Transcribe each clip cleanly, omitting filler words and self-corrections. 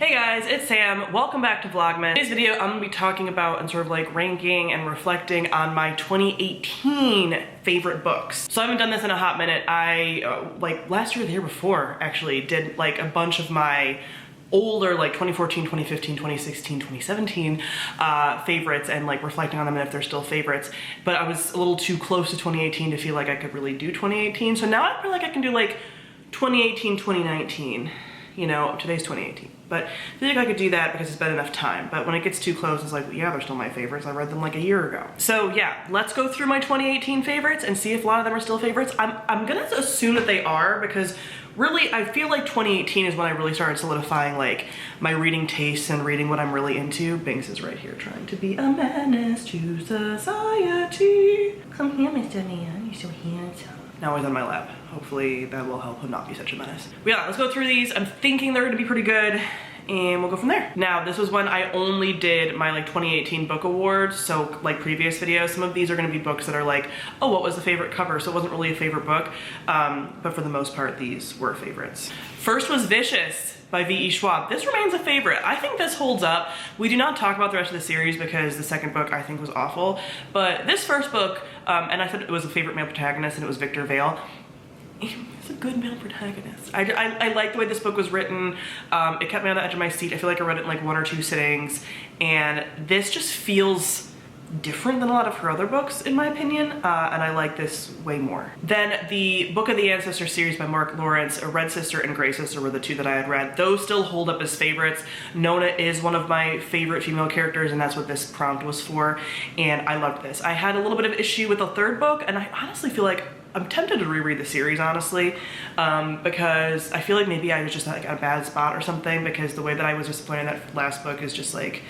Hey guys, it's Sam. Welcome back to Vlogmas. In today's video, I'm gonna be talking about and sort of like ranking and reflecting on my 2018 favorite books. So I haven't done this in a hot minute. I, like last year or the year before, actually, did like a bunch of my older, like 2014, 2015, 2016, 2017 favorites and like reflecting on them and if they're still favorites. But I was a little too close to 2018 to feel like I could really do 2018. So now I feel like I can do like 2018, 2019. You know, today's 2018. But I feel like I could do that because it's been enough time. But when it gets too close, it's like, well, yeah, they're still my favorites. I read them like a year ago. So yeah, let's go through my 2018 favorites and see if a lot of them are still favorites. I'm gonna assume that they are because really, I feel like 2018 is when I really started solidifying like my reading tastes and reading what I'm really into. Binks is right here trying to be a menace to society. Come here, Mr. Man, you're so handsome. Now he's on my lap. Hopefully that will help him not be such a menace. But yeah, let's go through these. I'm thinking they're gonna be pretty good and we'll go from there. Now, this was when I only did my like 2018 book awards. So like previous videos, some of these are gonna be books that are like, oh, what was the favorite cover? So it wasn't really a favorite book, but for the most part, these were favorites. First was Vicious by V.E. Schwab. This remains a favorite. I think this holds up. We do not talk about the rest of the series because the second book I think was awful, but this first book, and I said it was a favorite male protagonist and it was Victor Vale. It's a good male protagonist. I like the way this book was written. It kept me on the edge of my seat. I feel like I read it in like 1 or 2 sittings, and this just feels different than a lot of her other books in my opinion, and I like this way more. Then the Book of the Ancestor series by Mark Lawrence, Red Sister and Grey Sister were the 2 that I had read. Those still hold up as favorites. Nona is one of my favorite female characters and that's what this prompt was for, and I loved this. I had a little bit of issue with the third book and I honestly feel like I'm tempted to reread the series, honestly, because I feel like maybe I was just like at a bad spot or something because the way that I was disappointed in that last book is just like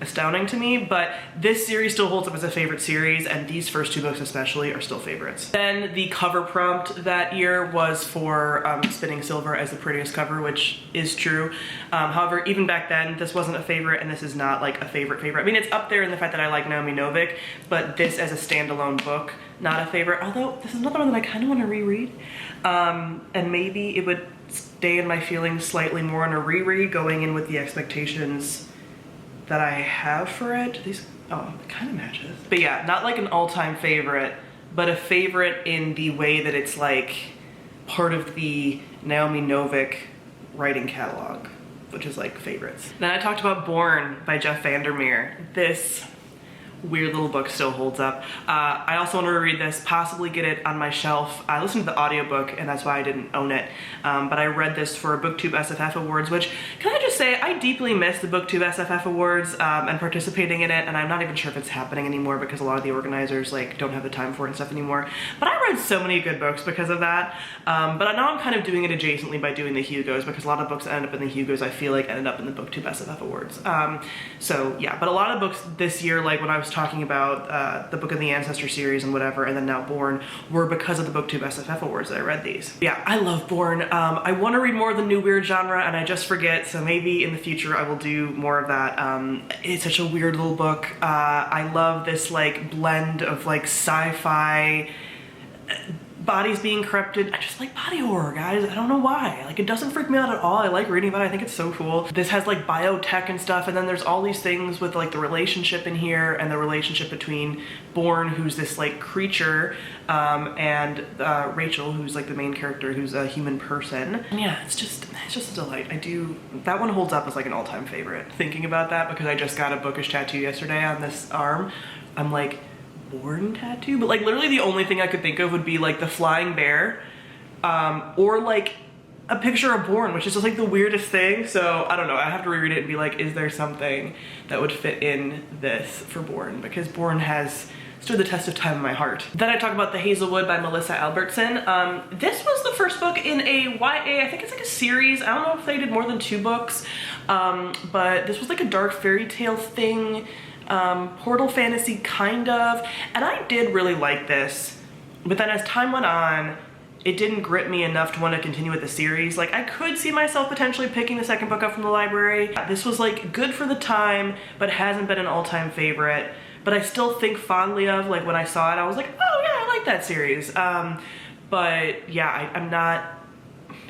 astounding to me, but this series still holds up as a favorite series and these first 2 books especially are still favorites. Then the cover prompt that year was for Spinning Silver as the prettiest cover, which is true. However, even back then, this wasn't a favorite and this is not like a favorite. I mean, it's up there in the fact that I like Naomi Novik, but this as a standalone book, not a favorite. Although this is another one that I kind of want to reread. And maybe it would stay in my feelings slightly more on a reread, going in with the expectations that I have for it. These, oh, it kind of matches. But yeah, not like an all-time favorite, but a favorite in the way that it's like part of the Naomi Novik writing catalog, which is like favorites. Then I talked about Born by Jeff Vandermeer. This weird little book still holds up. I also want to reread this, possibly get it on my shelf. I listened to the audiobook and that's why I didn't own it. But I read this for BookTube SFF Awards, which, can I just say, I deeply miss the BookTube SFF Awards and participating in it, and I'm not even sure if it's happening anymore because a lot of the organizers like don't have the time for it and stuff anymore. But I read so many good books because of that. But now I'm kind of doing it adjacently by doing the Hugos because a lot of books that end up in the Hugos I feel like ended up in the BookTube SFF Awards. So yeah, but a lot of books this year, like when I was talking about the Book of the Ancestor series and whatever, and then now Born, were because of the BookTube SFF Awards that I read these. Yeah, I love Born. I want to read more of the new weird genre and I just forget, so maybe in the future I will do more of that. It's such a weird little book. I love this like blend of like sci-fi, bodies being corrupted. I just like body horror, guys. I don't know why. Like, it doesn't freak me out at all. I like reading about it. I think it's so cool. This has like biotech and stuff, and then there's all these things with like the relationship in here and the relationship between Born, who's this like creature, and Rachel, who's like the main character, who's a human person. And yeah, it's just a delight. That one holds up as like an all-time favorite. Thinking about that because I just got a bookish tattoo yesterday on this arm, I'm like, Born tattoo? But like literally the only thing I could think of would be like the flying bear, or like a picture of Born, which is just like the weirdest thing. So I don't know, I have to reread it and be like, is there something that would fit in this for Born? Because Born has stood the test of time in my heart. Then I talk about The Hazelwood by Melissa Albertson. This was the first book in a YA, I think it's like a series. I don't know if they did more than 2 books, but this was like a dark fairy tale thing. Portal fantasy kind of, and I did really like this, but then as time went on it didn't grip me enough to want to continue with the series. Like, I could see myself potentially picking the second book up from the library. This was like good for the time, but hasn't been an all-time favorite, but I still think fondly of, like, when I saw it I was like, oh yeah, I like that series. But yeah, I'm not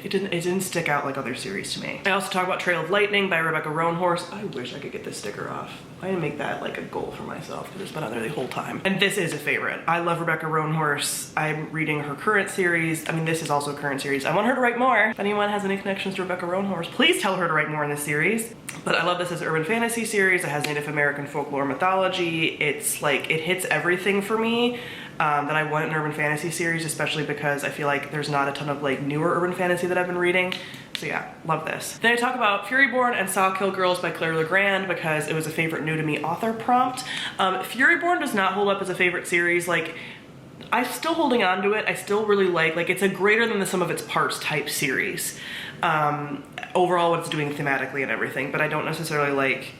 it didn't stick out like other series to me. I also talk about Trail of Lightning by Rebecca Roanhorse. I wish I could get this sticker off. I need to make that like a goal for myself because it's been on there the whole time. And this is a favorite. I love Rebecca Roanhorse. I'm reading her current series. I mean, this is also a current series. I want her to write more. If anyone has any connections to Rebecca Roanhorse, please tell her to write more in this series. But I love this as an urban fantasy series. It has Native American folklore mythology. It's like, it hits everything for me that I want in an urban fantasy series, especially because I feel like there's not a ton of like newer urban fantasy that I've been reading. So yeah, love this. Then I talk about Furyborn and Sawkill Girls by Claire Legrand because it was a favorite new to me author prompt. Furyborn does not hold up as a favorite series. Like, I'm still holding on to it. I still really like it's a greater than the sum of its parts type series. Overall what it's doing thematically and everything, but I don't necessarily like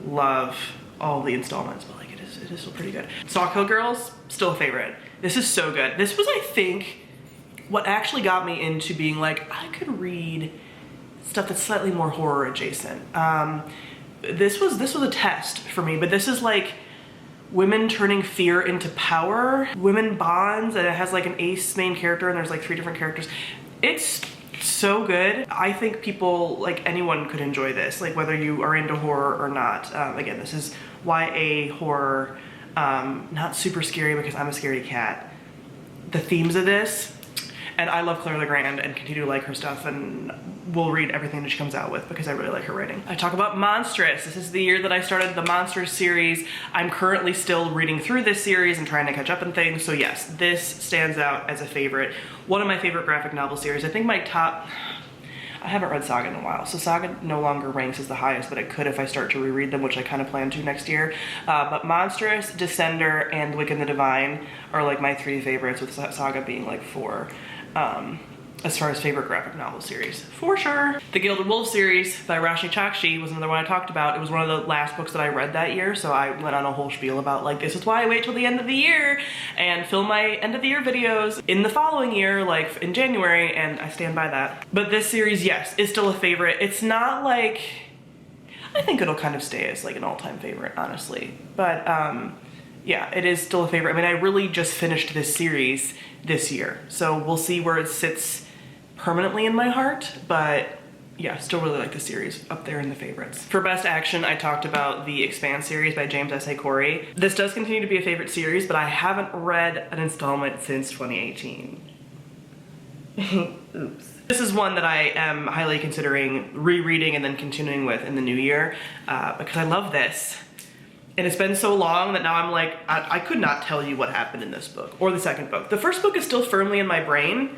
love all the installments, but like it is still pretty good. Sawkill Girls, still a favorite. This is so good. This was, I think, what actually got me into being like, I could read stuff that's slightly more horror adjacent. This was a test for me, but this is like women turning fear into power, women bonds, and it has like an ace main character and there's like 3 different characters. It's so good. I think people, like anyone could enjoy this, like whether you are into horror or not. Again, this is YA horror, not super scary because I'm a scaredy cat. The themes of this, and I love Claire Legrand and continue to like her stuff and will read everything that she comes out with because I really like her writing. I talk about Monstrous. This is the year that I started the Monsters series. I'm currently still reading through this series and trying to catch up on things. So yes, this stands out as a favorite. One of my favorite graphic novel series. I think my top, I haven't read Saga in a while, so Saga no longer ranks as the highest, but it could if I start to reread them, which I kind of plan to next year. But Monstrous, Descender, and Wicked and the Divine are like my 3 favorites, with Saga being like 4. As far as favorite graphic novel series, for sure. The Gilded Wolf series by Roshni Chokshi was another one I talked about. It was one of the last books that I read that year, so I went on a whole spiel about like, this is why I wait till the end of the year and film my end of the year videos in the following year, like in January, and I stand by that. But this series, yes, is still a favorite. It's not like, I think it'll kind of stay as like an all-time favorite, honestly. But yeah, it is still a favorite. I mean, I really just finished this series this year, so we'll see where it sits permanently in my heart, but yeah, still really like the series, up there in the favorites. For Best Action, I talked about the Expanse series by James S.A. Corey. This does continue to be a favorite series, but I haven't read an installment since 2018. Oops. This is one that I am highly considering rereading and then continuing with in the new year, because I love this. And it's been so long that now I'm like, I could not tell you what happened in this book, or the second book. The first book is still firmly in my brain.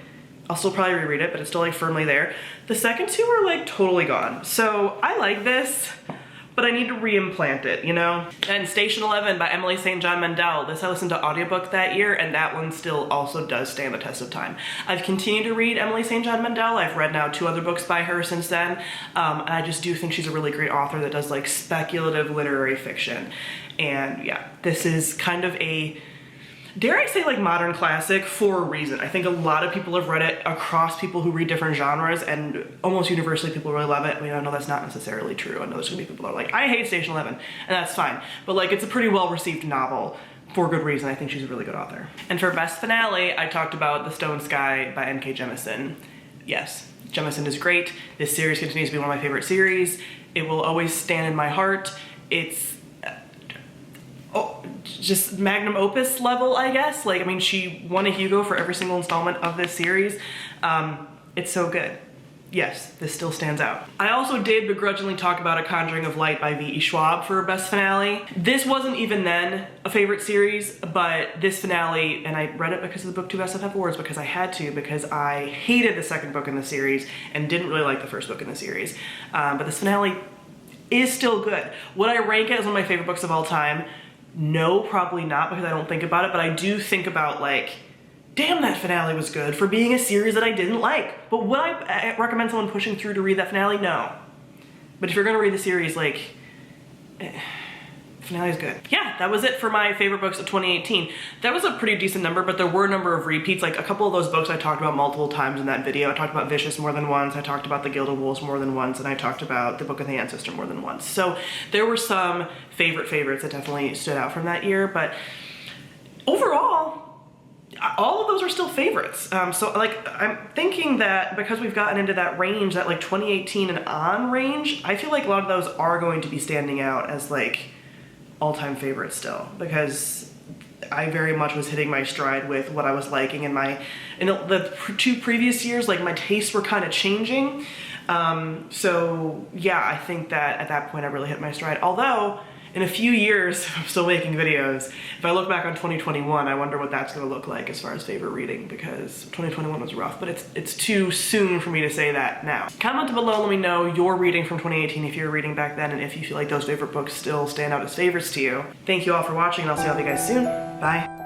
I'll still probably reread it, but it's still like firmly there. The second 2 are like totally gone. So I like this, but I need to reimplant it, you know? And Station 11 by Emily St. John Mandel. This I listened to audiobook that year, and that one still also does stand the test of time. I've continued to read Emily St. John Mandel. I've read now 2 other books by her since then. And I just do think she's a really great author that does like speculative literary fiction. And yeah, this is kind of a, dare I say, like modern classic for a reason. I think a lot of people have read it across people who read different genres, and almost universally people really love it. I mean, I know that's not necessarily true. I know there's gonna be people that are like, I hate Station 11, and that's fine. But like, it's a pretty well-received novel for good reason. I think she's a really good author. And for Best Finale, I talked about The Stone Sky by N.K. Jemisin. Yes, Jemisin is great. This series continues to be one of my favorite series. It will always stand in my heart. It's just magnum opus level, I guess. Like, I mean, she won a Hugo for every single installment of this series. It's so good. Yes, this still stands out. I also did begrudgingly talk about A Conjuring of Light by V.E. Schwab for Best Finale. This wasn't even then a favorite series, but this finale, and I read it because of the book 2 SFF Awards, because I had to, because I hated the second book in the series and didn't really like the first book in the series. But this finale is still good. Would I rank it as one of my favorite books of all time? No, probably not, because I don't think about it, but I do think about like, damn, that finale was good for being a series that I didn't like. But would I recommend someone pushing through to read that finale? No. But if you're gonna read the series, like, finale is good. Yeah, that was it for my favorite books of 2018. That was a pretty decent number, but there were a number of repeats. Like a couple of those books I talked about multiple times in that video. I talked about Vicious more than once, I talked about The Gilded Wolves more than once, and I talked about The Book of the Ancestor more than once. So there were some favorites that definitely stood out from that year, but overall, all of those are still favorites. So like, I'm thinking that because we've gotten into that range, that like 2018 and on range, I feel like a lot of those are going to be standing out as like all-time favorites still, because I very much was hitting my stride with what I was liking in the 2 previous years. Like my tastes were kind of changing. So yeah, I think that at that point I really hit my stride. Although in a few years, if I'm still making videos, if I look back on 2021, I wonder what that's gonna look like as far as favorite reading, because 2021 was rough, but it's too soon for me to say that now. Comment below, let me know your reading from 2018 if you were reading back then, and if you feel like those favorite books still stand out as favorites to you. Thank you all for watching, and I'll see all of you guys soon. Bye.